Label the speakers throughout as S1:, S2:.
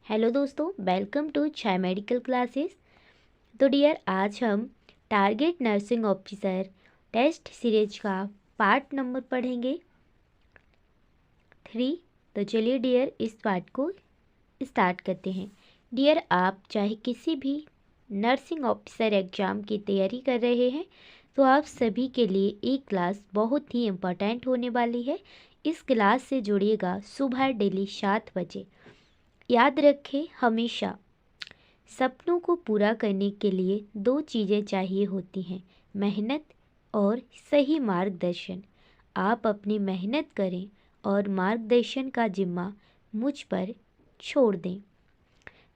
S1: Hello दोस्तों, welcome to Chai medical classes. तो dear, आज हम target nursing officer test series का पार्ट नंबर पढ़ेंगे 3। तो चलिए डियर, इस पार्ट को स्टार्ट करते हैं। डियर, आप चाहे किसी भी नर्सिंग ऑफिसर एग्ज़ाम की तैयारी कर रहे हैं तो आप सभी के लिए एक क्लास बहुत ही इम्पोर्टेंट होने वाली है। इस क्लास से जुड़िएगा सुबह डेली 7 बजे। याद रखें, हमेशा सपनों को पूरा करने के लिए 2 चीज़ें चाहिए होती हैं, मेहनत और सही मार्गदर्शन। आप अपनी मेहनत करें और मार्गदर्शन का जिम्मा मुझ पर छोड़ दें।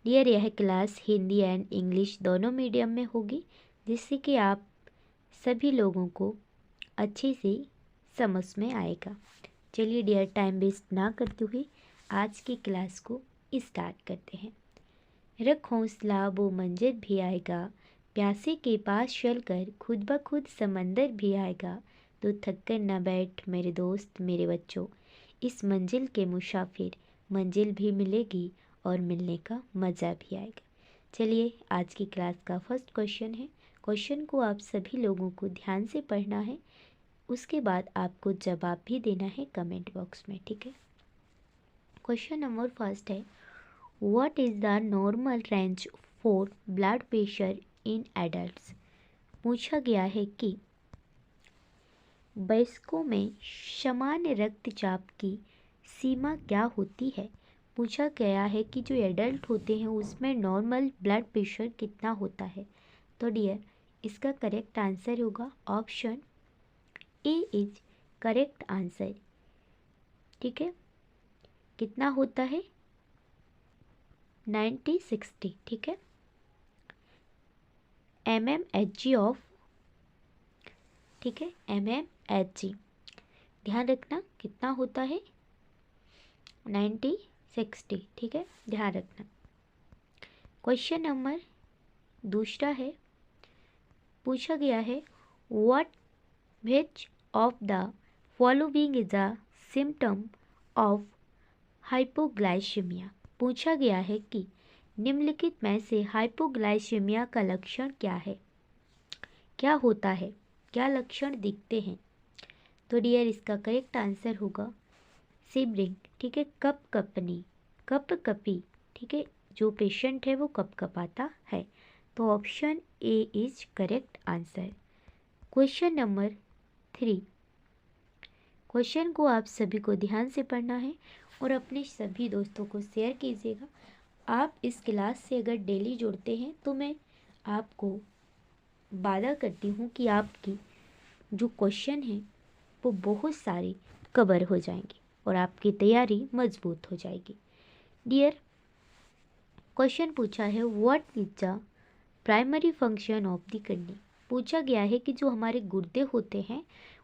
S1: डियर, यह क्लास हिंदी एंड इंग्लिश दोनों मीडियम में होगी, जिससे कि आप सभी लोगों को अच्छे से समझ में आएगा। चलिए डियर, टाइम वेस्ट ना करते हुए आज की क्लास को स्टार्ट करते हैं। रख हौसला, वो मंजर भी आएगा, प्यासे के पास चलकर खुद ब खुद समंदर भी आएगा। तो थक कर न बैठ मेरे दोस्त मेरे बच्चों, इस मंजिल के मुसाफिर, मंजिल भी मिलेगी और मिलने का मज़ा भी आएगा। चलिए, आज की क्लास का फर्स्ट क्वेश्चन है। क्वेश्चन को आप सभी लोगों को ध्यान से पढ़ना है, उसके बाद आपको जवाब भी देना है कमेंट बॉक्स में, ठीक है। क्वेश्चन नंबर फर्स्ट है, What is the normal range for blood pressure in adults? पूछा गया है कि वयस्कों में सामान्य रक्तचाप की सीमा क्या होती है। पूछा गया है कि जो एडल्ट होते हैं उसमें नॉर्मल ब्लड प्रेशर कितना होता है। तो डियर, इसका करेक्ट आंसर होगा option A is correct answer. ठीक है, कितना होता है 90/60, ठीक है, mmHg ऑफ, ठीक है, mmHg। ध्यान रखना कितना होता है 90/60, ठीक है, ध्यान रखना। क्वेश्चन नंबर दूसरा है, पूछा गया है what which of the following is a symptom of hypoglycaemia. पूछा गया है कि निम्नलिखित में से हाइपोग्लाइसेमिया का लक्षण क्या है, क्या होता है, क्या लक्षण दिखते हैं। तो डियर, इसका करेक्ट आंसर होगा सिबरिंग, ठीक है, कप कपनी, कप कपी, ठीक है, जो पेशेंट है वो कप कपाता है। तो option A is correct answer. Question number 3, question को आप सभी को ध्यान से पढ़ना है और अपने सभी दोस्तों को शेयर कीजिएगा। आप इस क्लास से अगर डेली जुड़ते हैं तो मैं आपको वादा करती हूँ कि आपकी जो क्वेश्चन है वो बहुत सारे कवर हो जाएंगे और आपकी तैयारी मजबूत हो जाएगी। डियर, क्वेश्चन पूछा है what is the primary function of the kidney. पूछा गया है कि जो हमारे गुर्दे होते हैं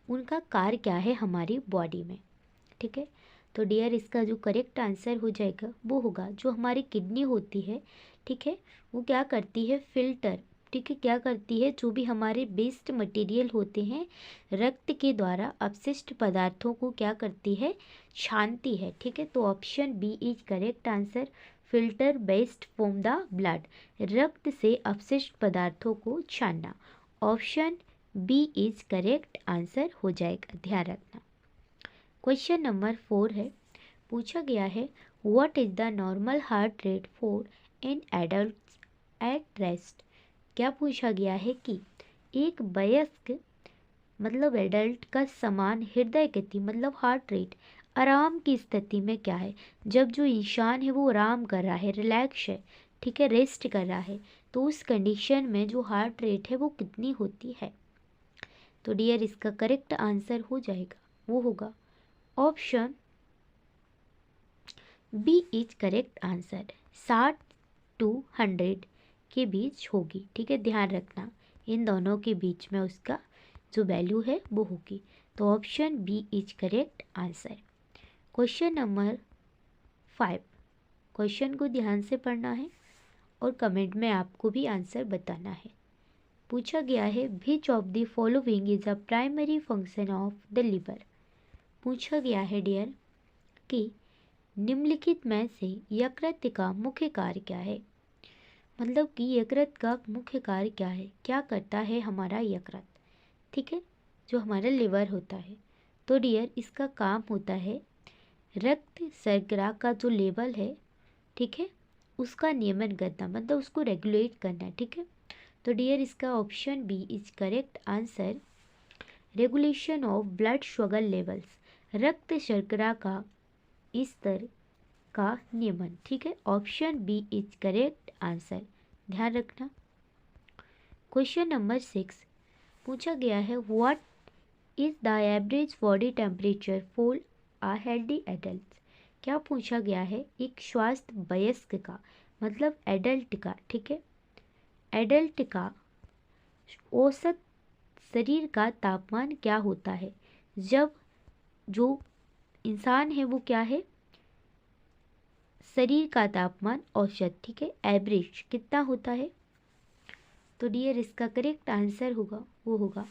S1: उनका कार्य क्या है हमारी बॉडी में, ठीक है। तो डियर, इसका जो करेक्ट आंसर हो जाएगा वो होगा जो हमारी किडनी होती है, ठीक है, वो क्या करती है फिल्टर, ठीक है, क्या करती है जो भी हमारे वेस्ट मटेरियल होते हैं रक्त के द्वारा अपशिष्ट पदार्थों को क्या करती है, छानती है, ठीक है। तो option B is correct answer, filter waste from the blood, रक्त से अपशिष्ट पदार्थों को छानना। Option B is correct answer हो जाएगा, ध्यान रखना। क्वेश्चन नंबर 4 है, पूछा गया है what is the normal heart rate for in adult at rest. क्या पूछा गया है कि एक वयस्क मतलब एडल्ट का समान हृदय गति मतलब हार्ट रेट आराम की स्थिति में क्या है, जब जो इंसान है वो आराम कर रहा है, रिलैक्स है, ठीक है, रेस्ट कर रहा है, तो उस कंडीशन में जो हार्ट रेट है वो कितनी होती है। तो डियर, इसका करेक्ट आंसर हो जाएगा, वो होगा option B is correct answer, 60 to 100 के बीच होगी, ठीक है, ध्यान रखना इन दोनों के बीच में उसका जो वैल्यू है वो होगी। तो option B is correct answer. Question number 5, question को ध्यान से पढ़ना है और कमेंट में आपको भी आंसर बताना है। पूछा गया है विच of the following is a primary function of the liver. पूछा गया है डियर कि निम्नलिखित में से यकृत का मुख्य कार्य क्या है। मतलब कि यकृत का मुख्य कार्य क्या है, क्या करता है हमारा यकृत, ठीक है, जो हमारा लिवर होता है। तो डियर इसका काम होता है रक्त शर्करा का जो लेवल है, ठीक है, उसका नियमन करना, मतलब उसको रेगुलेट करना, ठीक है। तो डियर इसका option B is correct answer, regulation of blood sugar levels, रक्त शर्करा का स्तर का नियमन, ठीक है। Option B is correct answer, ध्यान रखना। क्वेश्चन नंबर 6 पूछा गया है, what is the average body temperature for a healthy adult. क्या पूछा गया है, एक स्वस्थ वयस्क का, मतलब एडल्ट का, ठीक है, एडल्ट का औसत शरीर का तापमान क्या होता है जब जो इंसान है वो क्या है, शरीर का तापमान औसत, ठीक है, एवरेज कितना होता है। तो डियर इसका करेक्ट आंसर होगा, वो होगा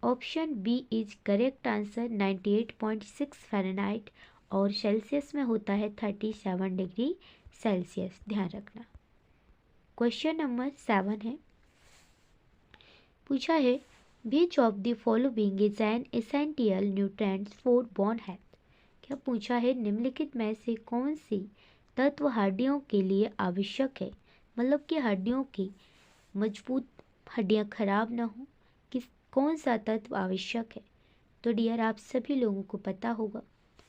S1: option B is correct answer, 98.6 Fahrenheit, और सेल्सियस में होता है 37 डिग्री सेल्सियस, ध्यान रखना। क्वेश्चन नंबर 7 है, पूछा है विच of the following is an essential nutrients for bone health. क्या पूछा है, निम्नलिखित में से कौन सी तत्व हड्डियों के लिए आवश्यक है, मतलब कि हड्डियों की मजबूत, हड्डियां खराब ना हो, किस कौन सा तत्व आवश्यक है। तो डियर आप सभी लोगों को पता होगा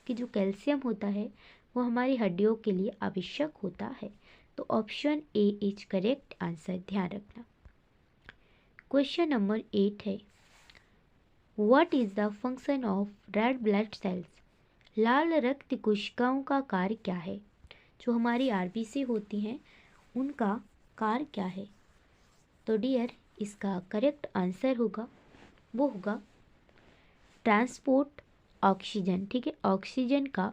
S1: कि जो कैल्शियम होता है वो हमारी हड्डियों के लिए आवश्यक होता है। तो option A is correct answer, ध्यान रखना। क्वेश्चन नंबर 8 है, what is the function of red blood cells. लाल रक्त कोशिकाओं का कार्य क्या है। जो हमारी आरबीसी होती हैं उनका कार्य क्या है। तो डियर इसका करेक्ट आंसर होगा, वो होगा ट्रांसपोर्ट ऑक्सीजन, ठीक है, ऑक्सीजन का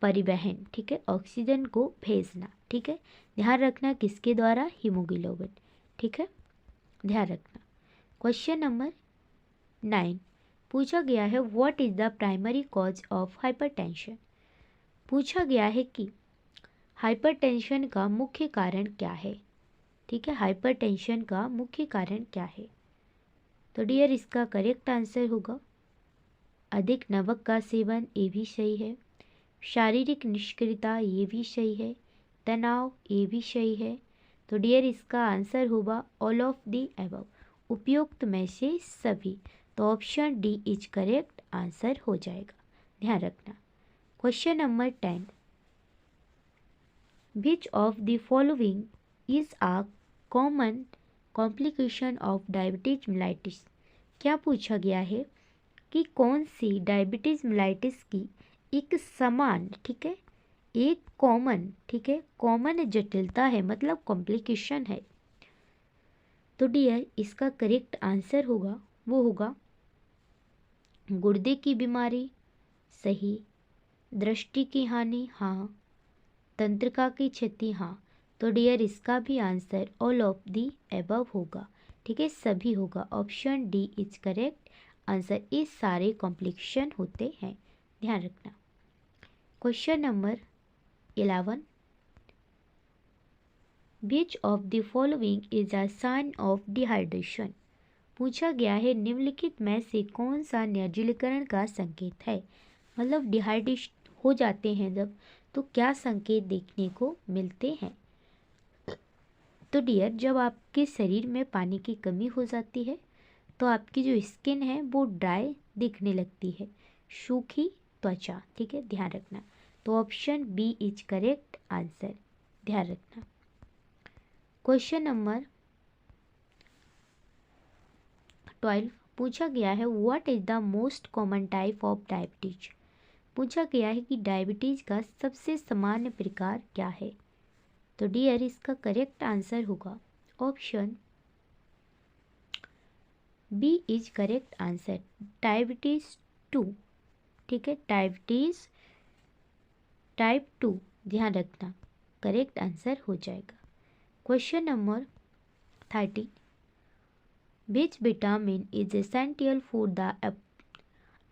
S1: परिवहन, ठीक है, ऑक्सीजन को भेजना, ठीक है, ध्यान रखना किसके द्वारा, हीमोग्लोबिन, ठीक है, ध्यान रखना। क्वेश्चन नंबर 9 पूछा गया है, what is the primary cause of hypertension. पूछा गया है कि हाइपरटेंशन का मुख्य कारण क्या है, ठीक है, हाइपरटेंशन का मुख्य कारण क्या है। तो डियर इसका करेक्ट आंसर होगा अधिक नमक का सेवन, ये भी सही है, शारीरिक निष्क्रियता ये भी सही है, तनाव ये भी सही है। तो डियर इसका आंसर होगा ऑल ऑफ दी अबव, उपयुक्त में से सभी। तो option D is correct answer हो जाएगा, ध्यान रखना। Question number 10 which of the following is a common complication of diabetes mellitus. क्या पूछा गया है कि कौन सी डायबिटीज मिलाइटिस की एक समान, ठीक है, एक कॉमन, ठीक है, कॉमन जटिलता है, मतलब कॉम्प्लिकेशन है। तो डियर इसका करेक्ट आंसर होगा, वो होगा गुर्दे की बीमारी, सही, दृष्टि की हानि, हाँ, तंत्रिका की क्षति, हाँ। तो डियर इसका भी answer all of the above होगा, ठीक है, सभी होगा। Option D is correct answer, इस सारे कॉम्प्लिकेशन होते हैं, ध्यान रखना। Question number 11 which of the following is a sign of dehydration. पूछा गया है निम्नलिखित में से कौन सा निर्जलीकरण का संकेत है, मतलब डिहाइड्रेशन हो जाते हैं जब, तो क्या संकेत देखने को मिलते हैं। तो डियर जब आपके शरीर में पानी की कमी हो जाती है तो आपकी जो स्किन है वो ड्राई दिखने लगती है, सूखी त्वचा, ठीक है, ध्यान रखना। तो option B is correct answer, ध्यान रखना। क्वेश्चन नंबर 12 पूछा गया है, what is the most common type of diabetes. पूछा गया है कि डायबिटीज का सबसे सामान्य प्रकार क्या है। तो डियर इसका करेक्ट आंसर होगा option B is correct answer, diabetes 2, ठीक है, डायबिटीज टाइप 2, ध्यान रखना करेक्ट आंसर हो जाएगा। Question number 30 which vitamin is essential for the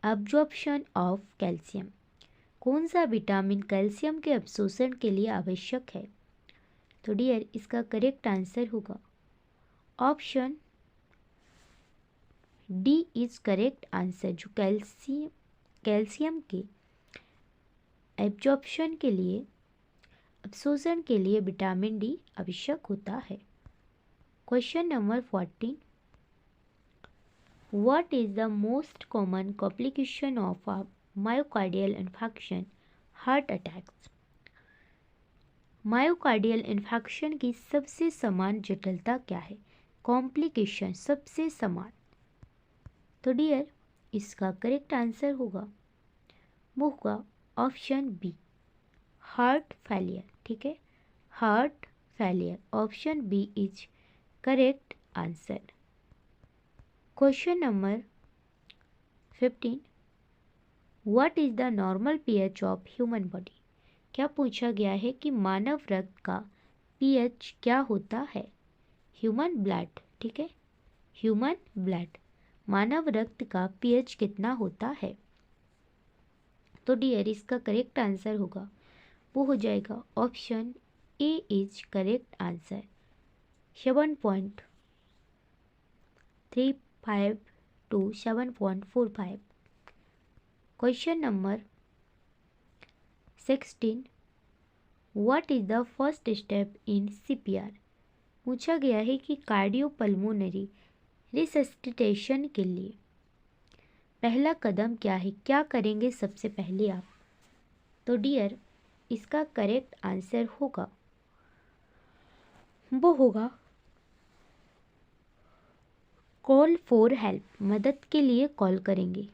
S1: absorption of calcium. कौन सा विटामिन कैल्शियम के अवशोषण के लिए आवश्यक है? तो डियर इसका करेक्ट आंसर होगा option D is correct answer. जो कैल्शियम के एब्जॉर्प्शन के लिए, अवशोषण के लिए विटामिन डी आवश्यक होता है। Question number 14, what is the most common complication of a myocardial infection, heart attacks? Myocardial infection की सबसे समान जटिलता क्या है? कॉम्प्लिकेशन सबसे समान। तो डियर इसका करेक्ट आंसर होगा वो होगा ऑप्शन बी, हार्ट फेलियर। ठीक है, heart failure, option B is correct answer. Question number 15, what is the normal pH of human body? क्या पूछा गया है कि मानव रक्त का पीएच क्या होता है? Human blood. ठीक है, ह्यूमन ब्लड, मानव रक्त का पीएच कितना होता है? तो डियर इसका करेक्ट आंसर होगा वो हो जाएगा option A is correct answer, 7.35 to 7.45। Question number 16, what is the first step in CPR? पूछा गया है कि कार्डियोपल्मोनरी रिसस्टिटेशन के लिए पहला कदम क्या है? क्या करेंगे सबसे पहले आप? तो डियर इसका करेक्ट आंसर होगा वो होगा कॉल फॉर हेल्प, मदद के लिए कॉल करेंगे।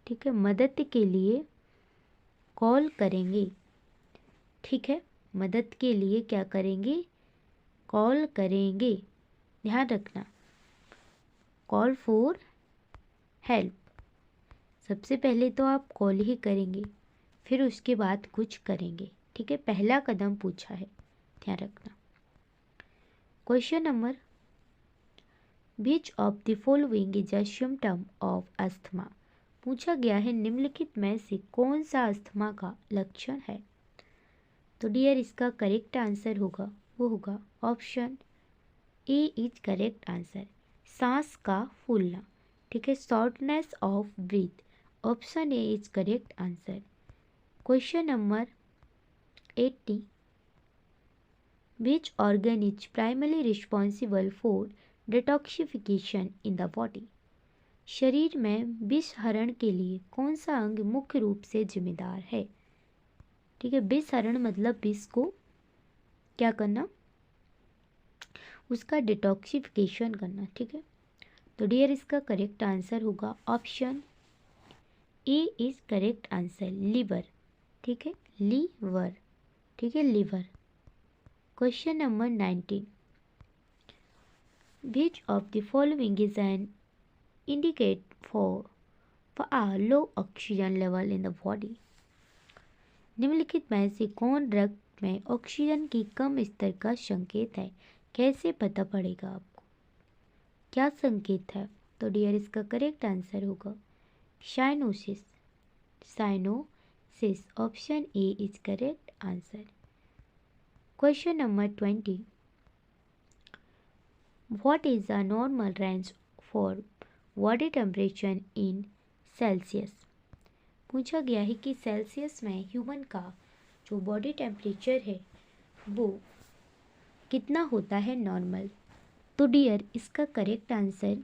S1: ठीक है, मदद के लिए कॉल करेंगे। ठीक है, मदद के लिए क्या करेंगे? कॉल करेंगे, ध्यान रखना, कॉल फॉर हेल्प। सबसे पहले तो आप कॉल ही करेंगे, फिर उसके बाद कुछ करेंगे। ठीक है, पहला कदम पूछा है, ध्यान रखना। Question number, which of the following is a symptom of asthma? पूछा गया है निम्नलिखित में से कौन सा अस्थमा का लक्षण है? तो डियर इसका करेक्ट आंसर होगा वो होगा option A is correct answer, सांस का फूलना। ठीक है, shortness of breath, option A is correct answer. Question number 80, which organ is primarily responsible for detoxification in the body? शरीर में विष हरण के लिए कौन सा अंग मुख्य रूप से जिम्मेदार है? ठीक है, विष हरण मतलब विष को क्या करना, उसका डिटॉक्सिफिकेशन करना। ठीक है, तो डियर इसका करेक्ट आंसर होगा option A is correct answer, liver. ठीक है, लीवर। ठीक है, liver. Question number 19, which of the following is an indicate for a low oxygen level in the body? निम्नलिखित में से कौन रक्त में ऑक्सीजन की कम स्तर का संकेत है? कैसे पता पड़ेगा आपको, क्या संकेत है? तो डियर इसका करेक्ट आंसर होगा cyanosis, cyanosis, option A is correct answer. Question number 20, what is the normal range for body temperature in Celsius? पूछा गया है कि सेल्सियस में ह्यूमन का जो बॉडी टेम्परेचर है वो कितना होता है नॉर्मल? तो डियर इसका करेक्ट आंसर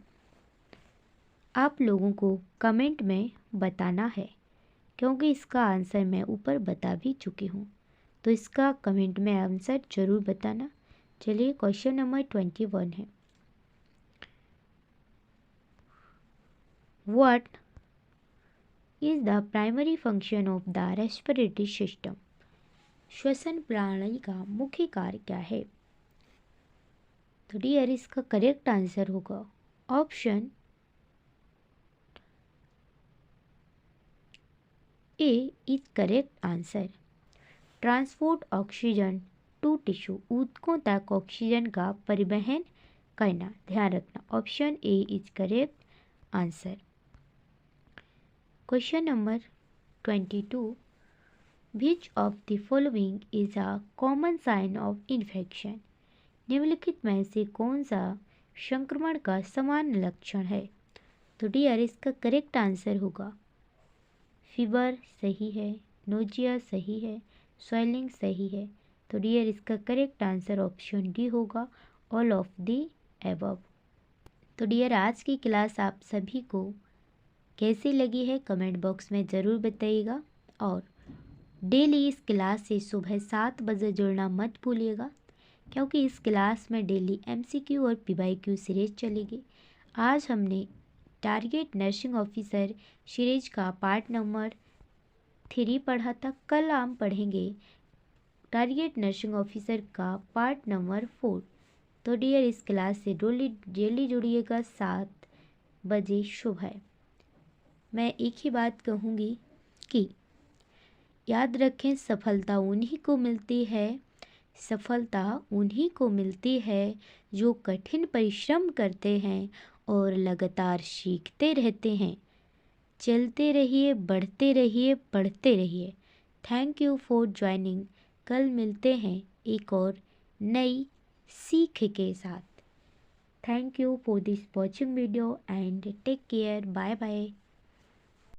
S1: आप लोगों को कमेंट में बताना है, क्योंकि इसका आंसर मैं ऊपर बता भी चुकी हूँ। तो इसका कमेंट में आंसर जरूर बताना। चलिए क्वेश्चन नंबर 21 है, What is the primary function of the respiratory system? श्वसन प्रणाली का मुख्य कार्य क्या है? तो डियर इसका करेक्ट आंसर होगा option A is correct answer, transport oxygen to tissue, ऊतकों तक ऑक्सीजन का परिवहन करना। ध्यान रखना, option A is correct answer. Question number 22, which of the following is a common sign of infection? निम्नलिखित में से कौन सा संक्रमण का सामान्य लक्षण है? तो डियर इसका करेक्ट आंसर होगा फीवर सही है, नोजिया सही है, स्वेलिंग सही है। तो डियर इसका करेक्ट आंसर ऑप्शन डी होगा, ऑल ऑफ दी एबव। तो डियर आज की क्लास आप सभी को कैसी लगी है कमेंट बॉक्स में ज़रूर बताइएगा, और डेली इस क्लास से सुबह 7 बजे जुड़ना मत भूलिएगा, क्योंकि इस क्लास में डेली एमसीक्यू और पीवाईक्यू सीरीज चलेगी। आज हमने टारगेट नर्सिंग ऑफिसर सीरीज का पार्ट नंबर 3 पढ़ा था। कल हम पढ़ेंगे टारगेट नर्सिंग ऑफिसर का पार्ट नंबर 4। तो डियर इस क्लास से डेली जुड़िएगा 7 बजे सुबह। मैं एक ही बात कहूँगी कि याद रखें, सफलता उन्हीं को मिलती है जो कठिन परिश्रम करते हैं और लगातार सीखते रहते हैं। चलते रहिए, बढ़ते रहिए, पढ़ते रहिए। Thank you for joining. कल मिलते हैं एक और नई सीख के साथ। Thank you for this watching video and take care. Bye bye.